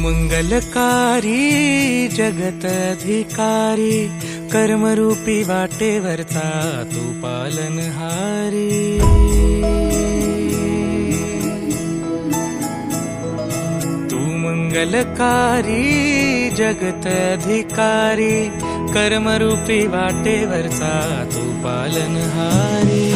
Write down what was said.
मंगलकारी जगत अधिकारी, कर्मरूपी वाटेवरचा तू पालनहारी। तू मंगलकारी जगत अधिकारी, कर्मरूपी वाटेवरचा तू पालनहारी।